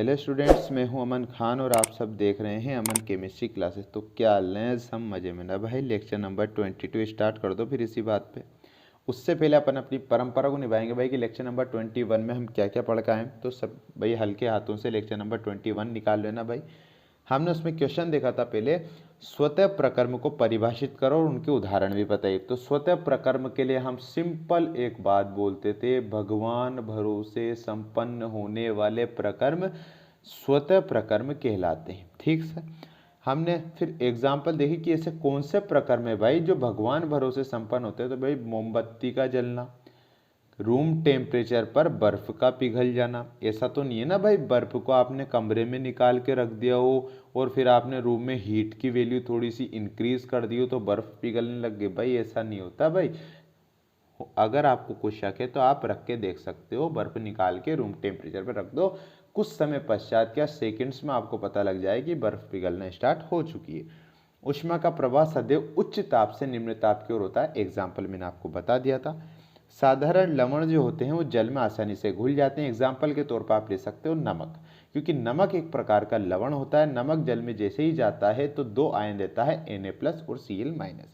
Hello students, मैं हूं अमन खान और आप सब देख रहे हैं अमन केमिस्ट्री क्लासेस। तो क्या लें हम मज़े में ना भाई। लेक्चर नंबर 22 स्टार्ट कर दो फिर इसी बात पे। उससे पहले अपन अपनी परंपरा को निभाएंगे भाई कि लेक्चर नंबर 21 में हम क्या क्या पढ़ के आए। तो सब भाई हल्के हाथों से लेक्चर नंबर 21 निकाल लेना भाई। हमने उसमें क्वेश्चन देखा था पहले, स्वतः प्रकर्म को परिभाषित करो और उनके उदाहरण भी बताइए। तो स्वतः प्रकर्म के लिए हम सिंपल एक बात बोलते थे, भगवान भरोसे संपन्न होने वाले प्रकर्म स्वतः प्रकर्म कहलाते हैं। ठीक सर। हमने फिर एग्जाम्पल देखी कि ऐसे कौन से प्रकर्म है भाई जो भगवान भरोसे संपन्न होते हैं। तो भाई मोमबत्ती का जलना, रूम टेम्परेचर पर बर्फ का पिघल जाना। ऐसा तो नहीं है ना भाई बर्फ को आपने कमरे में निकाल के रख दिया हो और फिर आपने रूम में हीट की वैल्यू थोड़ी सी इंक्रीज कर दी हो तो बर्फ पिघलने लग गई। भाई ऐसा नहीं होता भाई। अगर आपको कुछ शक है तो आप रख के देख सकते हो, बर्फ निकाल के रूम टेम्परेचर पर रख दो, कुछ समय पश्चात क्या सेकंड्स में आपको पता लग जाए कि बर्फ पिघलना स्टार्ट हो चुकी है। ऊष्मा का प्रवाह सदैव उच्च ताप से निम्न ताप की ओर होता है। एग्जाम्पल मैंने आपको बता दिया था। साधारण लवण जो होते हैं वो जल में आसानी से घुल जाते हैं। एग्जाम्पल के तौर पर आप ले सकते हो नमक, क्योंकि नमक एक प्रकार का लवण होता है। नमक जल में जैसे ही जाता है तो दो आयन देता है, Na+ और Cl-।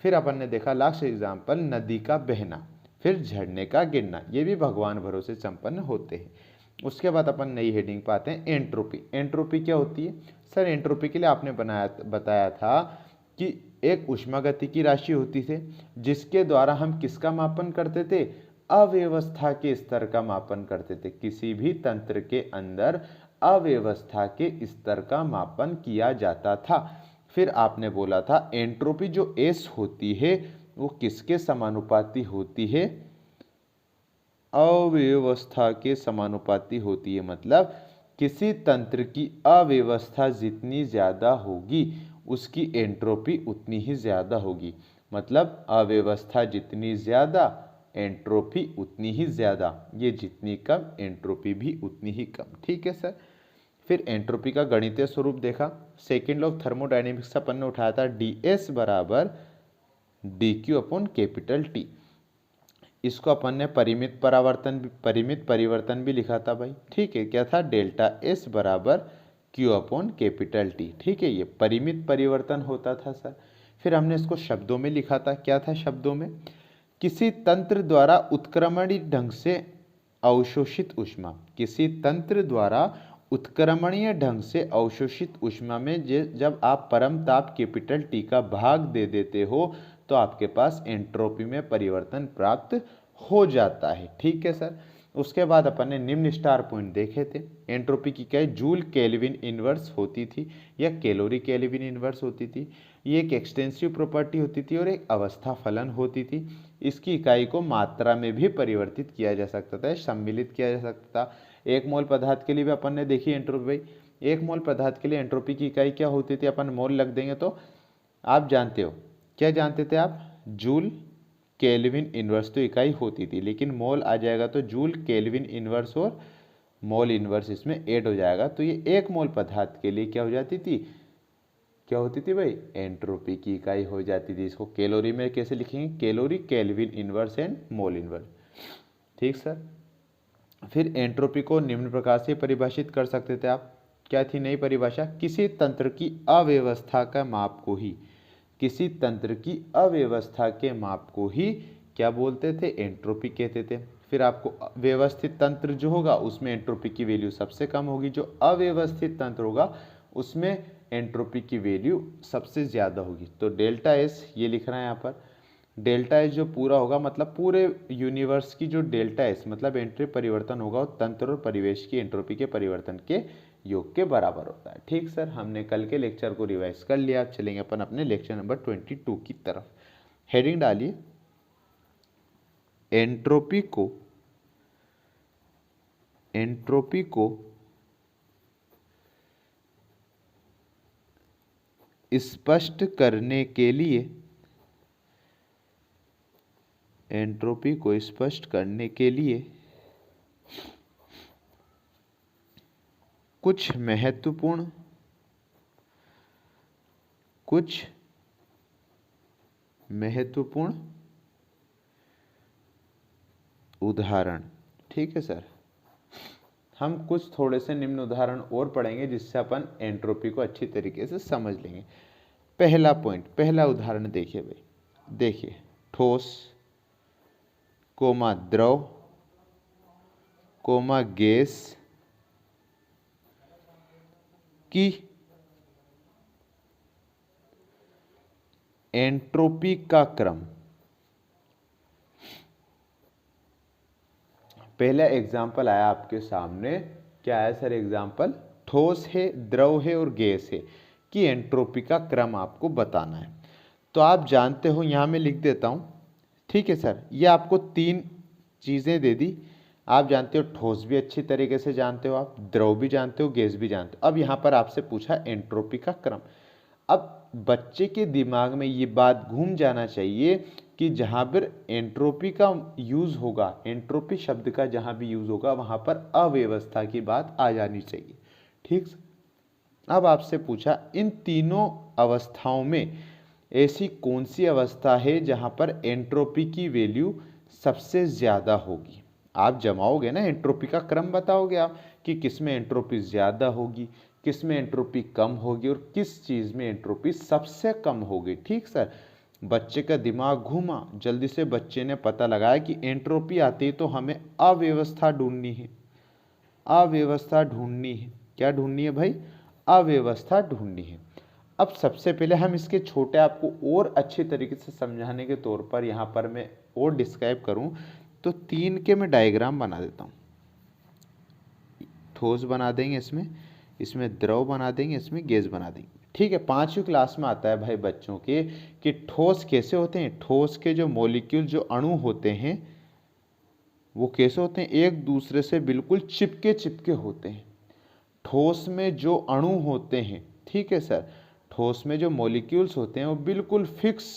फिर अपन ने देखा लास्ट एग्जाम्पल नदी का बहना, फिर झरने का गिरना, ये भी भगवान भरोसे संपन्न होते हैं। उसके बाद अपन नई हेडिंग पाते हैं एंट्रोपी। एंट्रोपी क्या होती है सर? एंट्रोपी के लिए आपने बताया था कि एक ऊष्मागतिकी राशि होती थी जिसके द्वारा हम किसका मापन करते थे? अव्यवस्था के स्तर का मापन करते थे। किसी भी तंत्र के अंदर अव्यवस्था के स्तर का मापन किया जाता था। फिर आपने बोला था एंट्रोपी जो एस होती है वो किसके समानुपाती होती है? अव्यवस्था के समानुपाती होती है। मतलब किसी तंत्र की अव्यवस्था जितनी ज्यादा होगी उसकी एंट्रोपी उतनी ही ज्यादा होगी। मतलब अव्यवस्था जितनी ज्यादा एंट्रोपी उतनी ही ज्यादा, ये जितनी कम एंट्रोपी भी उतनी ही कम। ठीक है सर। फिर एंट्रोपी का गणितीय स्वरूप देखा। सेकेंड लॉ ऑफ थर्मोडायनेमिक्स अपन ने उठाया था ds बराबर dQ/T। इसको अपन ने परिमित परिवर्तन भी लिखा था भाई। ठीक है, क्या था? डेल्टा S बराबर Q/T। ठीक है, ये परिमित परिवर्तन होता था सर। फिर हमने इसको शब्दों में लिखा था। क्या था शब्दों में? किसी तंत्र द्वारा उत्क्रमणीय ढंग से अवशोषित ऊष्मा, किसी तंत्र द्वारा उत्क्रमणीय ढंग से अवशोषित ऊष्मा में जब आप परम ताप T का भाग दे देते हो तो आपके पास एंट्रोपी में परिवर्तन प्राप्त हो जाता है। ठीक है सर। उसके बाद अपन ने निम्न स्टार पॉइंट देखे थे। एंट्रोपी की क्या जूल केल्विन इनवर्स होती थी या कैलोरी केल्विन इनवर्स होती थी। ये एक एक्सटेंसिव प्रॉपर्टी होती थी और एक अवस्था फलन होती थी। इसकी इकाई को मात्रा में भी परिवर्तित किया जा सकता था, सम्मिलित किया जा सकता था। एक मोल पदार्थ के लिए भी अपन ने देखी एंट्रोपी भाई। एक मोल पदार्थ के लिए एंट्रोपी की इकाई क्या होती थी? अपन मोल लग देंगे तो आप जानते हो, क्या जानते थे आप? जूल केल्विन इनवर्स तो इकाई होती थी, लेकिन मोल आ जाएगा तो जूल केल्विन इनवर्स और मोल इनवर्स इसमें ऐड हो जाएगा। तो ये एक मोल पदार्थ के लिए क्या हो जाती थी? क्या होती थी भाई? एंट्रोपी की इकाई हो जाती थी। इसको कैलोरी में कैसे लिखेंगे? Calorie, kelvin inverse and mole inverse. ठीक सर। फिर एंट्रोपी को निम्न प्रकार से परिभाषित कर सकते थे आप। क्या थी नई परिभाषा? किसी तंत्र की अव्यवस्था का माप को ही, किसी तंत्र की अव्यवस्था के माप को ही क्या बोलते थे? एंट्रोपी कहते थे। फिर आपको व्यवस्थित तंत्र जो होगा उसमें एंट्रोपी की वैल्यू सबसे कम होगी, जो अव्यवस्थित तंत्र होगा उसमें एंट्रोपी की वैल्यू सबसे ज्यादा होगी। तो डेल्टा एस ये लिख रहा है यहाँ पर। डेल्टा एस जो पूरा होगा मतलब पूरे यूनिवर्स की जो डेल्टा एस मतलब एंट्री परिवर्तन होगा वो तंत्र और परिवेश की एंट्रोपी के परिवर्तन के योग के बराबर होता है। ठीक सर, हमने कल के लेक्चर को रिवाइज कर लिया। अब चलेंगे अपन अपने लेक्चर नंबर 22 की तरफ। हेडिंग डालिए एंट्रोपी को स्पष्ट करने के लिए, एंट्रोपी को स्पष्ट करने के लिए कुछ महत्वपूर्ण उदाहरण। ठीक है सर। हम कुछ थोड़े से निम्न उदाहरण और पढ़ेंगे जिससे अपन एंट्रोपी को अच्छी तरीके से समझ लेंगे। पहला पॉइंट, पहला उदाहरण देखिए भाई, देखिए ठोस कोमा द्रव कोमा गैस की एंट्रोपी का क्रम। पहला एग्जाम्पल आया आपके सामने, क्या है सर एग्जाम्पल? ठोस है, द्रव है और गैस है कि एंट्रोपी का क्रम आपको बताना है। तो आप जानते हो, यहां मैं लिख देता हूं, ठीक है सर। ये आपको तीन चीजें दे दी, आप जानते हो ठोस भी अच्छी तरीके से जानते हो, आप द्रव भी जानते हो, गैस भी जानते हो। अब यहां पर आपसे पूछा एंट्रोपी का क्रम। अब बच्चे के दिमाग में ये बात घूम जाना चाहिए कि जहां पर एंट्रोपी का यूज होगा, एंट्रोपी शब्द का जहां भी यूज होगा वहां पर अव्यवस्था की बात आ जानी चाहिए, ठीक। अब आपसे पूछा इन तीनों अवस्थाओं में ऐसी कौन सी अवस्था है जहां पर एंट्रोपी की वैल्यू सबसे ज्यादा होगी। आप जमाओगे ना, एंट्रोपी का क्रम बताओगे आप कि किस में एंट्रोपी ज्यादा होगी, किस में एंट्रोपी कम होगी और किस चीज में एंट्रोपी सबसे कम होगी, ठीक सर। बच्चे का दिमाग घूमा, जल्दी से बच्चे ने पता लगाया कि एंट्रोपी आती है तो हमें अव्यवस्था ढूंढनी है, अव्यवस्था ढूंढनी है। क्या ढूंढनी है भाई? अव्यवस्था ढूंढनी है। अब सबसे पहले हम इसके छोटे आपको और अच्छे तरीके से समझाने के तौर पर यहाँ पर मैं और डिस्क्राइब करूँ तो तीन के मैं डायग्राम बना देता हूँ। ठोस बना देंगे इसमें, इसमें द्रव बना देंगे, इसमें गैस बना देंगे, ठीक है। पांचवी क्लास में आता है भाई बच्चों के कि ठोस कैसे होते हैं। ठोस के जो मॉलिक्यूल, जो अणु होते हैं वो कैसे होते हैं? एक दूसरे से बिल्कुल चिपके चिपके होते हैं। ठोस में जो अणु होते हैं, ठीक है सर, ठोस में जो मॉलिक्यूल्स होते हैं वो बिल्कुल फिक्स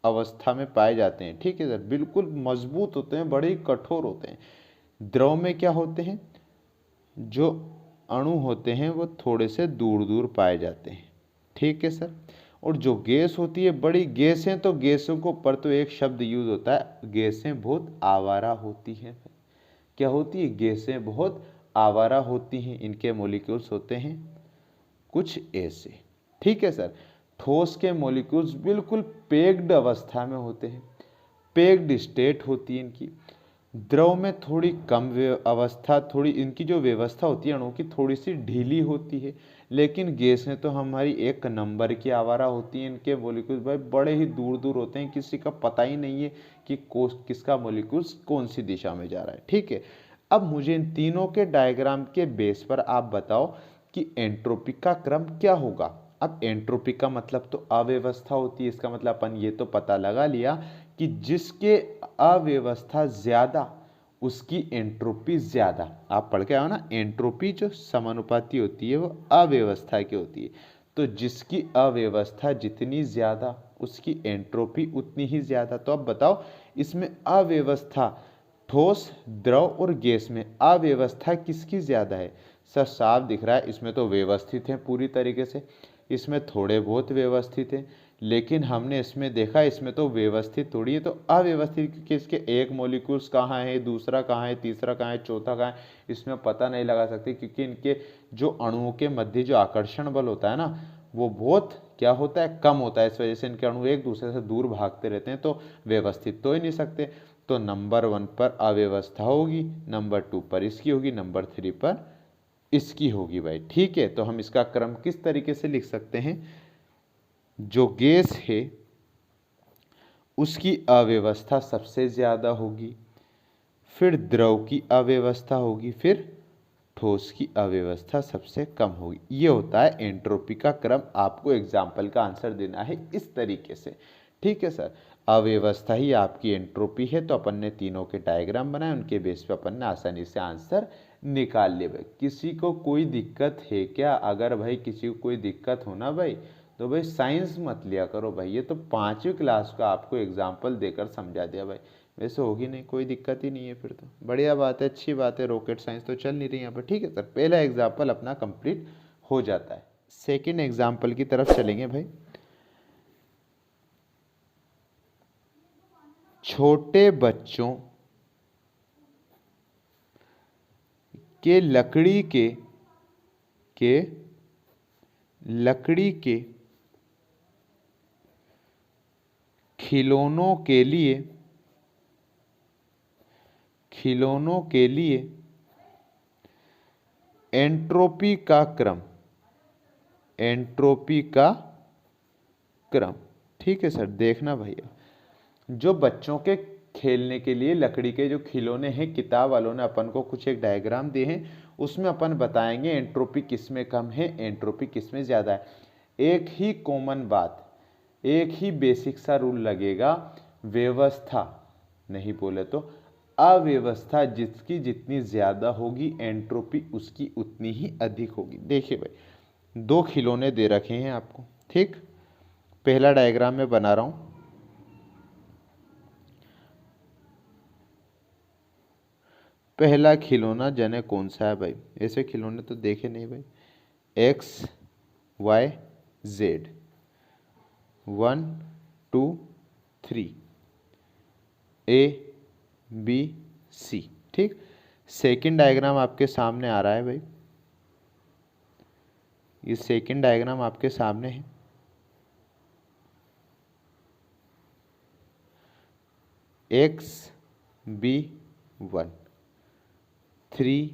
अवस्था में पाए जाते हैं, ठीक है सर, बिल्कुल मजबूत होते हैं, बड़े ही कठोर होते हैं। द्रव में क्या होते हैं? जो अणु होते हैं वो थोड़े से दूर दूर पाए जाते हैं, ठीक है सर। और जो गैस होती है, बड़ी गैसें, तो गैसों को पर तो एक शब्द यूज होता है, गैसें बहुत आवारा होती हैं। क्या होती है? गैसें बहुत आवारा होती हैं। इनके मॉलिक्यूल्स होते हैं कुछ ऐसे, ठीक है सर। ठोस के मॉलिक्यूल्स बिल्कुल पेक्ड अवस्था में होते हैं, पेक्ड स्टेट होती है इनकी। द्रव में थोड़ी कम अवस्था, थोड़ी इनकी जो व्यवस्था होती है अणु की थोड़ी सी ढीली होती है। लेकिन गैसें तो हमारी एक नंबर की आवारा होती हैं। इनके मॉलिक्यूल्स भाई बड़े ही दूर दूर होते हैं, किसी का पता ही नहीं है कि किसका मॉलिक्यूल्स कौन सी दिशा में जा रहा है, ठीक है। अब मुझे इन तीनों के डायग्राम के बेस पर आप बताओ कि एंट्रोपी का क्रम क्या होगा। अब एंट्रोपी का मतलब तो अव्यवस्था होती है, इसका मतलब अपन ये तो पता लगा लिया कि जिसके अव्यवस्था ज्यादा उसकी एंट्रोपी ज्यादा। आप पढ़ के आओ ना, एंट्रोपी जो समानुपाती होती है वो अव्यवस्था की होती है। तो जिसकी अव्यवस्था जितनी ज्यादा उसकी एंट्रोपी उतनी ही ज्यादा। तो अब बताओ इसमें अव्यवस्था, ठोस, द्रव और गैस में अव्यवस्था किसकी ज्यादा है? सर साफ दिख रहा है, इसमें तो व्यवस्थित है पूरी तरीके से, इसमें थोड़े बहुत व्यवस्थित है। लेकिन हमने इसमें देखा इसमें तो व्यवस्थित थोड़ी है, तो अव्यवस्थित, क्योंकि इसके एक मॉलिक्यूल्स कहाँ है, दूसरा कहाँ है, तीसरा कहाँ है, चौथा कहाँ है, इसमें पता नहीं लगा सकते, क्योंकि इनके जो अणुओं के मध्य जो आकर्षण बल होता है ना वो बहुत क्या होता है, कम होता है। इस वजह से इनके अणु एक दूसरे से दूर भागते रहते हैं, तो व्यवस्थित तो ही नहीं सकते। तो नंबर 1 पर अव्यवस्था होगी, नंबर 2 पर इसकी होगी, नंबर 3 पर इसकी होगी भाई, ठीक है। तो हम इसका क्रम किस तरीके से लिख सकते हैं? जो गैस है उसकी अव्यवस्था सबसे ज्यादा होगी, फिर द्रव की अव्यवस्था होगी, फिर ठोस की अव्यवस्था सबसे कम होगी। ये होता है एंट्रोपी का क्रम। आपको एग्जाम्पल का आंसर देना है इस तरीके से, ठीक है सर। अव्यवस्था ही आपकी एंट्रोपी है। तो अपन ने तीनों के डायग्राम बनाए, उनके बेस पे अपन ने आसानी से आंसर निकाल लिया भाई। किसी को कोई दिक्कत है क्या? अगर भाई किसी को कोई दिक्कत हो ना भाई, तो भाई साइंस मत लिया करो भाई। ये तो 5वीं क्लास का आपको एग्जाम्पल देकर समझा दिया भाई। वैसे होगी नहीं, कोई दिक्कत ही नहीं है, फिर तो बढ़िया बात है, अच्छी बात है। रॉकेट साइंस तो चल नहीं रही यहाँ पर, ठीक है सर। पहला एग्जाम्पल अपना कंप्लीट हो जाता है। सेकेंड एग्जाम्पल की तरफ चलेंगे भाई। छोटे बच्चों के लकड़ी के खिलौनों के लिए एंट्रोपी का क्रम। ठीक है सर, देखना भैया, जो बच्चों के खेलने के लिए लकड़ी के जो खिलौने हैं, किताब वालों ने अपन को कुछ एक डायग्राम दिए हैं, उसमें अपन बताएंगे एंट्रोपी किस में कम है, एंट्रोपी किस में ज़्यादा है। एक ही कॉमन बात, एक ही बेसिक सा रूल लगेगा, व्यवस्था नहीं बोले तो अव्यवस्था जिसकी जितनी ज़्यादा होगी एंट्रोपी उसकी उतनी ही अधिक होगी। देखिए भाई, दो खिलौने दे रखे हैं आपको, ठीक। पहला डायग्राम मैं बना रहा हूँ। पहला खिलौना जने कौन सा है भाई? ऐसे खिलौने तो देखे नहीं भाई। X Y Z, 1 2 3, A B C, ठीक। सेकंड डायग्राम आपके सामने आ रहा है भाई, ये सेकंड डायग्राम आपके सामने है। एक्स बी 1, 3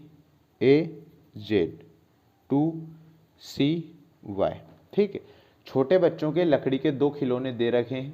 ए जेड, 2 सी वाई, ठीक है। छोटे बच्चों के लकड़ी के दो खिलौने दे रखे हैं,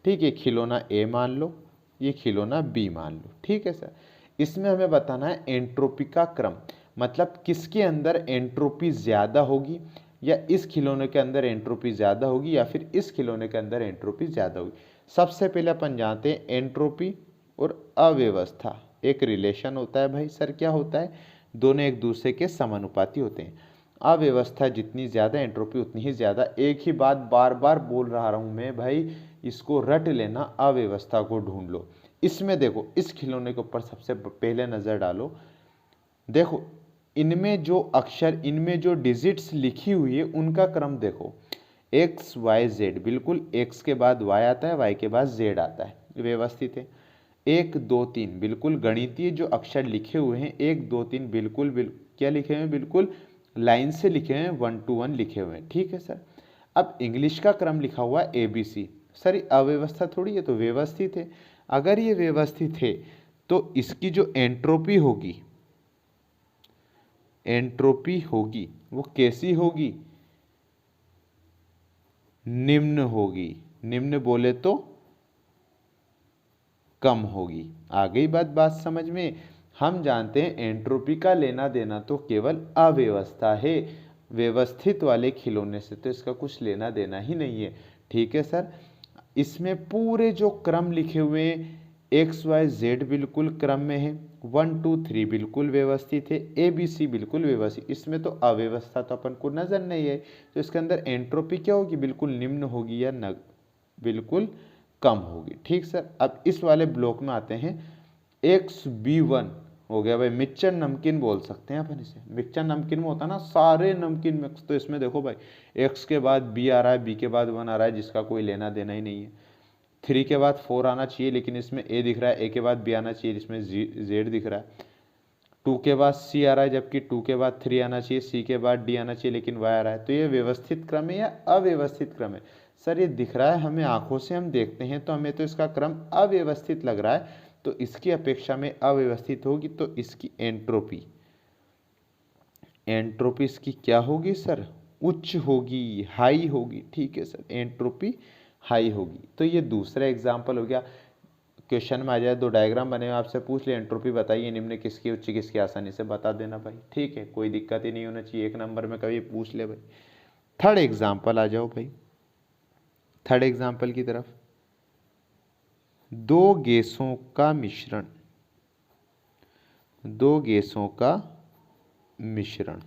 ठीक है। खिलौना ए मान लो, ये खिलौना बी मान लो, ठीक है सर। इसमें हमें बताना है एंट्रोपी का क्रम, मतलब किसके अंदर एंट्रोपी ज़्यादा होगी, या इस खिलौने के अंदर एंट्रोपी ज़्यादा होगी या फिर इस खिलौने के अंदर एंट्रोपी ज़्यादा होगी। सबसे पहले अपन जानते हैं एंट्रोपी और अव्यवस्था एक रिलेशन होता है भाई। सर क्या होता है? दोनों एक दूसरे के समानुपाती होते हैं। अव्यवस्था जितनी ज़्यादा एंट्रोपी उतनी ही ज़्यादा। एक ही बात बार बार बोल रहा हूँ मैं भाई, इसको रट लेना, अव्यवस्था को ढूंढ लो। इसमें देखो, इस खिलौने के ऊपर सबसे पहले नज़र डालो, देखो इनमें जो अक्षर, इनमें जो डिजिट्स लिखी हुई है उनका क्रम देखो, एक्स वाई जेड, बिल्कुल एक्स के बाद वाई आता है, वाई के बाद जेड आता है, व्यवस्थित है। 1 2 3 बिल्कुल गणितीय जो अक्षर लिखे हुए हैं, 1 2 3 बिल्कुल क्या लिखे हुए हैं, बिल्कुल लाइन से लिखे हुए हैं, 1 to 1 लिखे हुए हैं, ठीक है सर। अब इंग्लिश का क्रम लिखा हुआ है ABC, सर अव्यवस्था थोड़ी है, तो व्यवस्थित है। अगर ये व्यवस्थित है तो इसकी जो एंट्रोपी होगी वो कैसी होगी? निम्न होगी। निम्न बोले तो कम होगी। आ गई बात समझ में? हम जानते हैं एंट्रोपी का लेना देना तो केवल अव्यवस्था है, व्यवस्थित वाले खिलौने से तो इसका कुछ लेना देना ही नहीं है, ठीक है सर। इसमें पूरे जो क्रम लिखे हुए हैं, एक्स वाई जेड बिल्कुल क्रम में है, 1 2 3 बिल्कुल व्यवस्थित है, ABC बिल्कुल व्यवस्थित। इसमें तो अव्यवस्था तो अपन को नजर नहीं है, तो इसके अंदर एंट्रोपी क्या होगी? बिल्कुल निम्न होगी या बिल्कुल कम होगी, ठीक सर। अब इस वाले ब्लॉक में आते हैं, XB1 हो गया भाई, मिक्सचर नमकीन बोल सकते हैं अपन इसे। मिक्सचर नमकीन में होता है ना सारे नमकीन मिक्स, तो इसमें देखो भाई, एक्स के बाद बी आ रहा है, बी के बाद 1 आ रहा है, जिसका कोई लेना देना ही नहीं है। 3 के बाद 4 आना चाहिए, लेकिन इसमें ए दिख रहा है, ए के बाद बी आना चाहिए, जिसमें जेड दिख रहा है। 2 के बाद सी आ रहा है, जबकि 2 के बाद 3 आना चाहिए, सी के बाद डी आना चाहिए, लेकिन वाई आ रहा है। तो ये व्यवस्थित क्रम है या अव्यवस्थित क्रम है? सर ये दिख रहा है हमें, आंखों से हम देखते हैं तो हमें तो इसका क्रम अव्यवस्थित लग रहा है, तो इसकी अपेक्षा में अव्यवस्थित होगी, तो इसकी एंट्रोपी इसकी क्या होगी सर? उच्च होगी, हाई होगी, ठीक है सर, एंट्रोपी हाई होगी। तो ये दूसरा एग्जाम्पल हो गया। क्वेश्चन में आ जाए, दो डायग्राम बने हुए, आपसे पूछ ले एंट्रोपी बताइए निम्न किसकी उच्च किसकी, आसानी से बता देना भाई, ठीक है, कोई दिक्कत ही नहीं होना चाहिए, 1 नंबर में कभी पूछ ले भाई। थर्ड एग्जाम्पल आ जाओ भाई, थर्ड एग्जाम्पल की तरफ। दो गैसों का मिश्रण,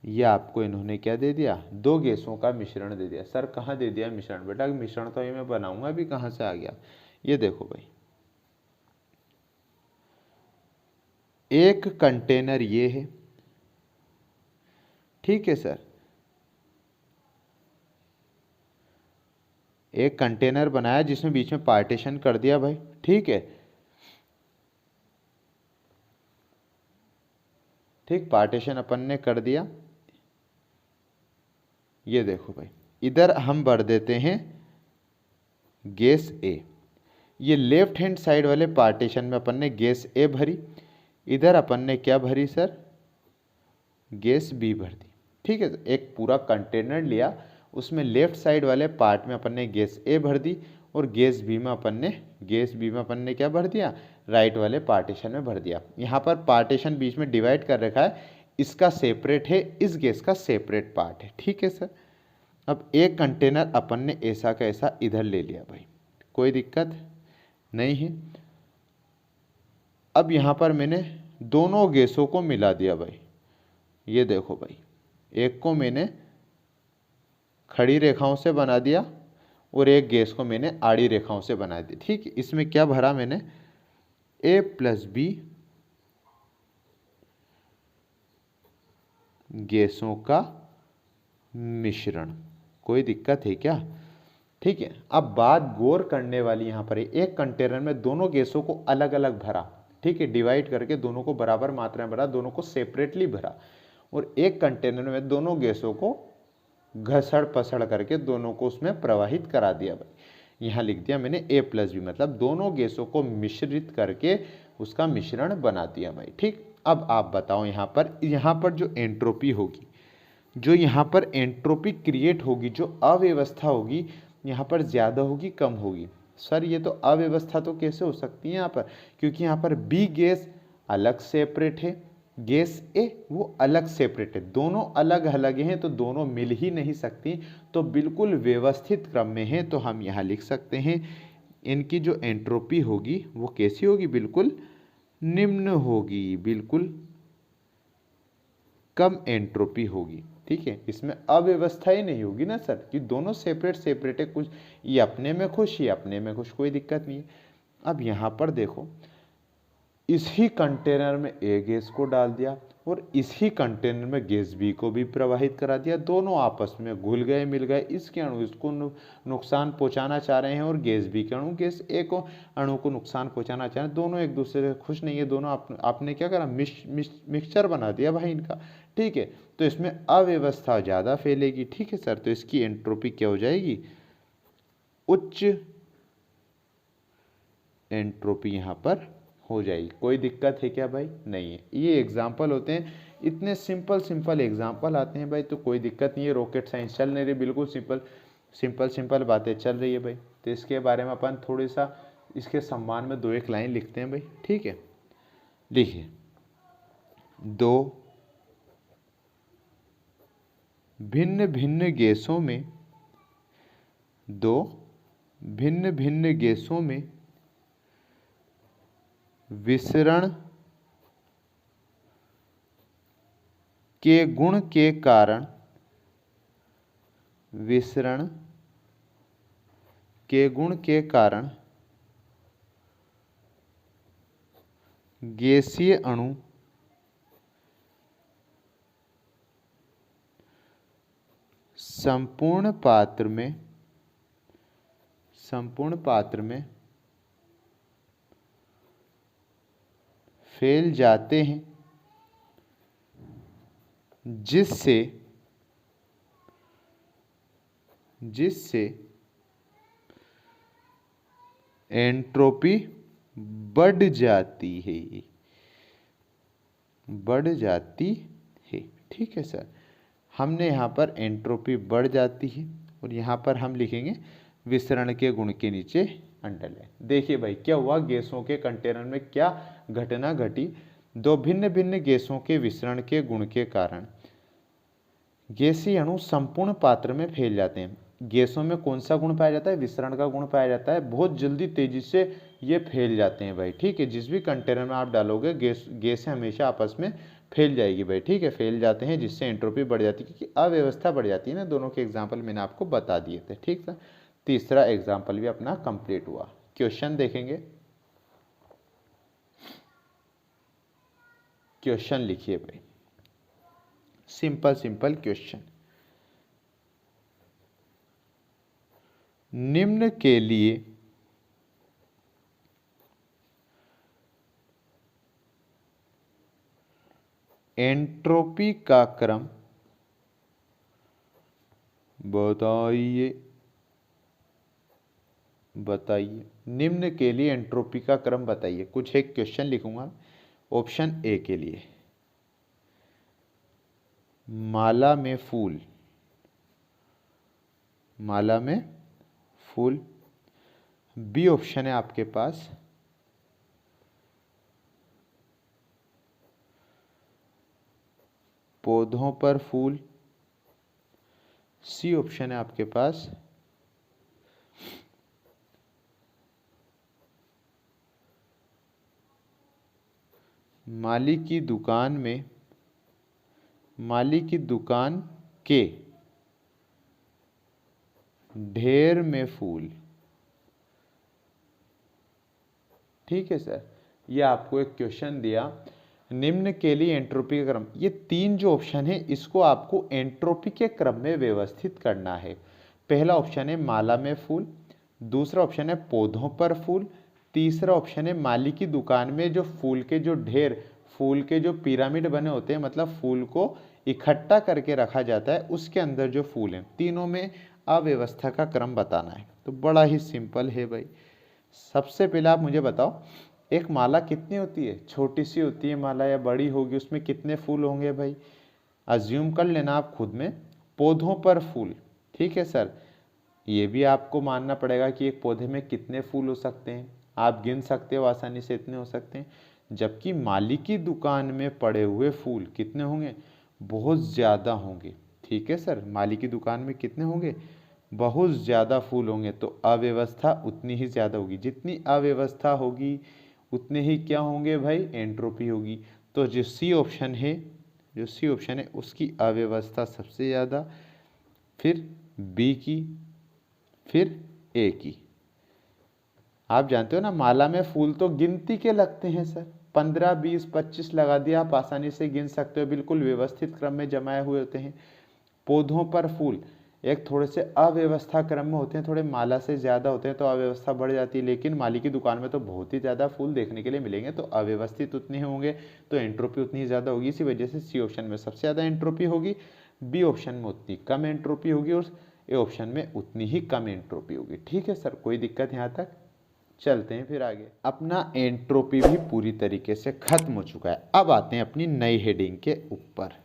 ये आपको इन्होंने क्या दे दिया? दो गैसों का मिश्रण दे दिया। सर कहाँ दे दिया मिश्रण? बेटा मिश्रण तो ये मैं बनाऊंगा, अभी कहाँ से आ गया? ये देखो भाई, एक कंटेनर ये है, ठीक है सर, एक कंटेनर बनाया जिसमें बीच में पार्टीशन कर दिया भाई, ठीक है। ठीक, पार्टीशन अपन ने कर दिया। ये देखो भाई, इधर हम भर देते हैं गैस ए। ये लेफ्ट हैंड साइड वाले पार्टीशन में अपन ने गैस ए भरी, इधर अपन ने क्या भरी सर, गैस बी भर दी। ठीक है, एक पूरा कंटेनर लिया, उसमें लेफ्ट साइड वाले पार्ट में अपन ने गैस ए भर दी और गैस बी में अपन ने क्या भर दिया, राइट वाले पार्टीशन में भर दिया। यहाँ पर पार्टीशन बीच में डिवाइड कर रखा है, इसका सेपरेट है, इस गैस का सेपरेट पार्ट है। ठीक है सर, अब एक कंटेनर अपन ने ऐसा का ऐसा इधर ले लिया भाई, कोई दिक्कत नहीं है। अब यहाँ पर मैंने दोनों गैसों को मिला दिया भाई। ये देखो भाई, एक को मैंने खड़ी रेखाओं से बना दिया और एक गैस को मैंने आड़ी रेखाओं से बना दी। ठीक, इसमें क्या भरा मैंने, A प्लस बी गैसों का मिश्रण। कोई दिक्कत है क्या? ठीक है, अब बात गौर करने वाली यहाँ पर है, एक कंटेनर में दोनों गैसों को अलग अलग भरा, ठीक है, डिवाइड करके दोनों को बराबर मात्रा में भरा, दोनों को सेपरेटली भरा, और एक कंटेनर में दोनों गैसों को घसड़ पसड़ करके दोनों को उसमें प्रवाहित करा दिया भाई। यहाँ लिख दिया मैंने A प्लस बी, मतलब दोनों गैसों को मिश्रित करके उसका मिश्रण बना दिया भाई। ठीक, अब आप बताओ यहाँ पर जो एंट्रोपी होगी, जो यहाँ पर एंट्रोपी क्रिएट होगी, जो अव्यवस्था होगी, यहाँ पर ज़्यादा होगी कम होगी? सर ये तो अव्यवस्था तो कैसे हो सकती है यहाँ पर, क्योंकि यहाँ पर बी गैस अलग सेपरेट है, गैस ए वो अलग सेपरेट है, दोनों अलग अलग हैं तो दोनों मिल ही नहीं सकती, तो बिल्कुल व्यवस्थित क्रम में है, तो हम यहाँ लिख सकते हैं इनकी जो एंट्रोपी होगी वो कैसी होगी, बिल्कुल निम्न होगी, बिल्कुल कम एंट्रोपी होगी। ठीक है, इसमें अव्यवस्था ही नहीं होगी ना सर, कि दोनों सेपरेट सेपरेट है, कुछ ये अपने में खुश, ये अपने में खुश, कोई दिक्कत नहीं है। अब यहाँ पर देखो, इसी कंटेनर में ए गैस को डाल दिया और इसी कंटेनर में गैस बी को भी प्रवाहित करा दिया, दोनों आपस में घुल गए, मिल गए, इसके अणु इसको नुकसान पहुंचाना चाह रहे हैं और गैस बी के अणु गैस ए को अणु को नुकसान पहुंचाना चाह रहे हैं, दोनों एक दूसरे से खुश नहीं है, दोनों आपने क्या करा, मिक्सचर बना दिया भाई इनका। ठीक है, तो इसमें अव्यवस्था ज़्यादा फैलेगी। ठीक है सर, तो इसकी एंट्रोपी क्या हो जाएगी, उच्च एंट्रोपी यहाँ पर हो जाएगी। कोई दिक्कत है क्या भाई? नहीं है। ये एग्जाम्पल होते हैं, इतने सिंपल एग्जाम्पल आते हैं भाई, तो कोई दिक्कत नहीं है। रॉकेट साइंस चल नहीं रही, बिल्कुल सिंपल बातें चल रही है भाई। तो इसके बारे में अपन थोड़ी सा इसके सम्मान में 2-1 लाइन लिखते हैं भाई। ठीक है, लिखिए, दो भिन्न भिन्न गैसों में विसरण के गुण के कारण गैसीय अणु संपूर्ण पात्र में फैल जाते हैं, जिससे एंट्रोपी बढ़ जाती है। ठीक है सर, हमने यहाँ पर एंट्रोपी बढ़ जाती है और यहाँ पर हम लिखेंगे विसरण के गुण के नीचे अंडरलाइन। देखिए भाई, क्या हुआ, गैसों के कंटेनर में क्या घटना घटी, दो भिन्न भिन्न गैसों के विसरण के गुण के कारण गैसीय अणु संपूर्ण पात्र में फैल जाते हैं। गैसों में कौन सा गुण पाया जाता है, विसरण का गुण पाया जाता है, बहुत जल्दी तेजी से ये फैल जाते हैं भाई। ठीक है, जिस भी कंटेनर में आप डालोगे गैसें हमेशा आपस में फैल जाएगी भाई। ठीक है, फैल जाते हैं, जिससे एंट्रोपी बढ़ जाती है, क्योंकि अव्यवस्था बढ़ जाती है ना। दोनों के एग्जाम्पल मैंने आपको बता दिए थे। ठीक था, तीसरा एग्जाम्पल भी अपना कंप्लीट हुआ। क्वेश्चन देखेंगे, क्वेश्चन लिखिए भाई, सिंपल क्वेश्चन। निम्न के लिए एंट्रोपी का क्रम बताइए। निम्न के लिए एंट्रोपी का क्रम बताइए। कुछ एक क्वेश्चन लिखूंगा। ऑप्शन ए के लिए माला में फूल, माला में फूल। बी ऑप्शन है आपके पास पौधों पर फूल। सी ऑप्शन है आपके पास माली की दुकान में, माली की दुकान के ढेर में फूल। ठीक है सर, ये आपको एक क्वेश्चन दिया, निम्न के लिए एंट्रोपी का क्रम। ये तीन जो ऑप्शन है इसको आपको एंट्रोपी के क्रम में व्यवस्थित करना है। पहला ऑप्शन है माला में फूल, दूसरा ऑप्शन है पौधों पर फूल, तीसरा ऑप्शन है माली की दुकान में जो फूल के जो ढेर, फूल के जो पिरामिड बने होते हैं, मतलब फूल को इकट्ठा करके रखा जाता है, उसके अंदर जो फूल हैं। तीनों में अव्यवस्था का क्रम बताना है। तो बड़ा ही सिंपल है भाई। सबसे पहले आप मुझे बताओ, एक माला कितनी होती है? छोटी सी होती है माला या बड़ी होगी, उसमें कितने फूल होंगे भाई? अज्यूम कर लेना आप खुद में। पौधों पर फूल, ठीक है सर, ये भी आपको मानना पड़ेगा कि एक पौधे में कितने फूल हो सकते हैं, आप गिन सकते हो आसानी से, इतने हो सकते हैं। जबकि माली की दुकान में पड़े हुए फूल कितने होंगे? बहुत ज़्यादा होंगे। ठीक है सर, माली की दुकान में कितने होंगे? बहुत ज़्यादा फूल होंगे। तो अव्यवस्था उतनी ही ज़्यादा होगी। जितनी अव्यवस्था होगी उतने ही क्या होंगे भाई? एंट्रोपी होगी। तो जो सी ऑप्शन है, जो सी ऑप्शन है उसकी अव्यवस्था सबसे ज़्यादा, फिर बी की, फिर ए की। आप जानते हो ना, माला में फूल तो गिनती के लगते हैं सर, 15, 20, 25 लगा दिया, आप आसानी से गिन सकते हो, बिल्कुल व्यवस्थित क्रम में जमाए हुए होते हैं। पौधों पर फूल एक थोड़े से अव्यवस्था क्रम में होते हैं, थोड़े माला से ज़्यादा होते हैं, तो अव्यवस्था बढ़ जाती है। लेकिन माली की दुकान में तो बहुत ही ज़्यादा फूल देखने के लिए मिलेंगे, तो अव्यवस्थित उतने ही होंगे, तो एंट्रोपी उतनी ही ज़्यादा होगी। इसी वजह से सी ऑप्शन में सबसे ज़्यादा एंट्रोपी होगी, बी ऑप्शन में उतनी कम एंट्रोपी होगी, और ए ऑप्शन में उतनी ही कम एंट्रोपी होगी। ठीक है सर, कोई दिक्कत यहाँ तक? चलते हैं फिर आगे। अपना एंट्रोपी भी पूरी तरीके से खत्म हो चुका है। अब आते हैं अपनी नई हेडिंग के ऊपर,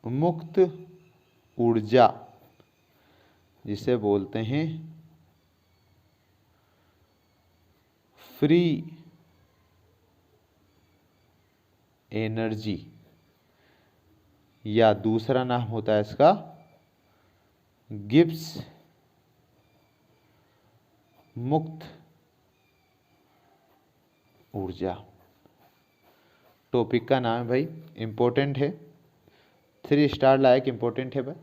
मुक्त ऊर्जा, जिसे बोलते हैं फ्री एनर्जी, या दूसरा नाम होता है इसका गिब्स मुक्त ऊर्जा। टॉपिक का नाम है भाई, इंपॉर्टेंट है, 3 स्टार लायक इंपॉर्टेंट है भाई।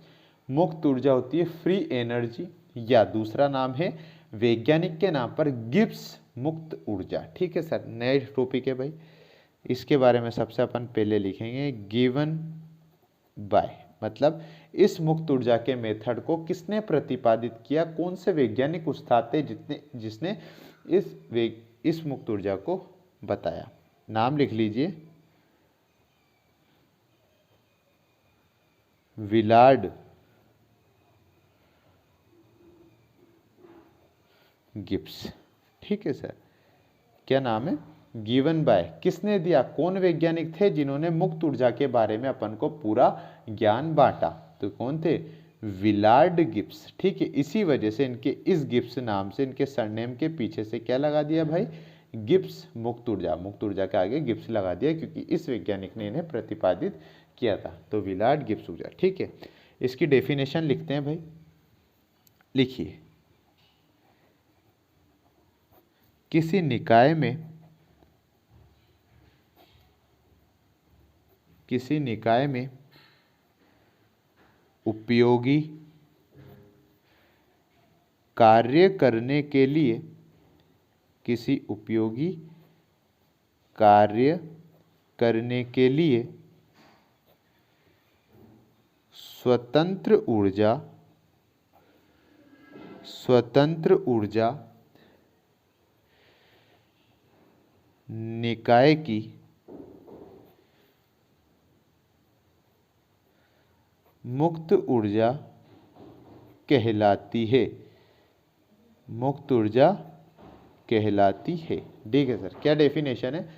मुक्त ऊर्जा होती है फ्री एनर्जी, या दूसरा नाम है वैज्ञानिक के नाम पर गिब्स मुक्त ऊर्जा। ठीक है सर, नए टॉपिक है भाई, इसके बारे में सबसे अपन पहले लिखेंगे गिवन बाय, मतलब इस मुक्त ऊर्जा के मेथड को किसने प्रतिपादित किया, कौन से वैज्ञानिक उस्ताद थे जिसने इस मुक्त ऊर्जा को बताया। नाम लिख लीजिए, विलार्ड गिब्स। ठीक है सर, क्या नाम है? गिवन बाय, किसने दिया, कौन वैज्ञानिक थे जिन्होंने मुक्त ऊर्जा के बारे में अपन को पूरा ज्ञान बांटा? तो कौन थे? Willard Gibbs. ठीक है, इसी वजह से इनके इस गिब्स नाम से, इनके सरनेम के पीछे से क्या लगा दिया भाई? गिब्स मुक्त ऊर्जा। मुक्त ऊर्जा के आगे गिब्स लगा दिया क्योंकि इस वैज्ञानिक ने इन्हें प्रतिपादित किया था। तो विलार्ड गिब्स ऊर्जा। ठीक है, इसकी डेफिनेशन लिखते हैं भाई, लिखिए, किसी निकाय में उपयोगी कार्य करने के लिए, किसी उपयोगी कार्य करने के लिए स्वतंत्र ऊर्जा निकाय की मुक्त ऊर्जा कहलाती है, मुक्त ऊर्जा कहलाती है। ठीक है सर, क्या डेफिनेशन है?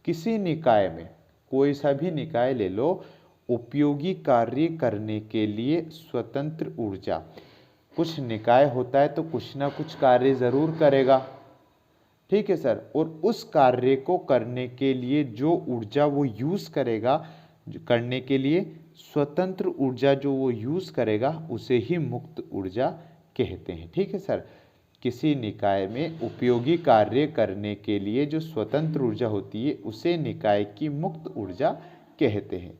किसी निकाय में, कोई सा भी निकाय ले लो, उपयोगी कार्य करने के लिए स्वतंत्र ऊर्जा, कुछ निकाय होता है तो कुछ ना कुछ कार्य जरूर करेगा, ठीक है सर, और उस कार्य को करने के लिए जो ऊर्जा वो यूज करेगा, करने के लिए स्वतंत्र ऊर्जा जो वो यूज करेगा, उसे ही मुक्त ऊर्जा कहते हैं। ठीक है सर, किसी निकाय में उपयोगी कार्य करने के लिए जो स्वतंत्र ऊर्जा होती है उसे निकाय की मुक्त ऊर्जा कहते हैं।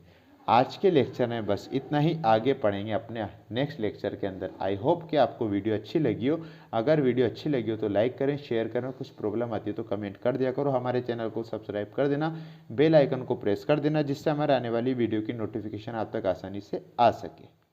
आज के लेक्चर में बस इतना ही, आगे पढ़ेंगे अपने नेक्स्ट लेक्चर के अंदर। आई होप कि आपको वीडियो अच्छी लगी हो। अगर वीडियो अच्छी लगी हो तो लाइक करें, शेयर करें, कुछ प्रॉब्लम आती है तो कमेंट कर दिया करो। हमारे चैनल को सब्सक्राइब कर देना, बेल आइकन को प्रेस कर देना, जिससे हमारे आने वाली वीडियो की नोटिफिकेशन आप तक आसानी से आ सके।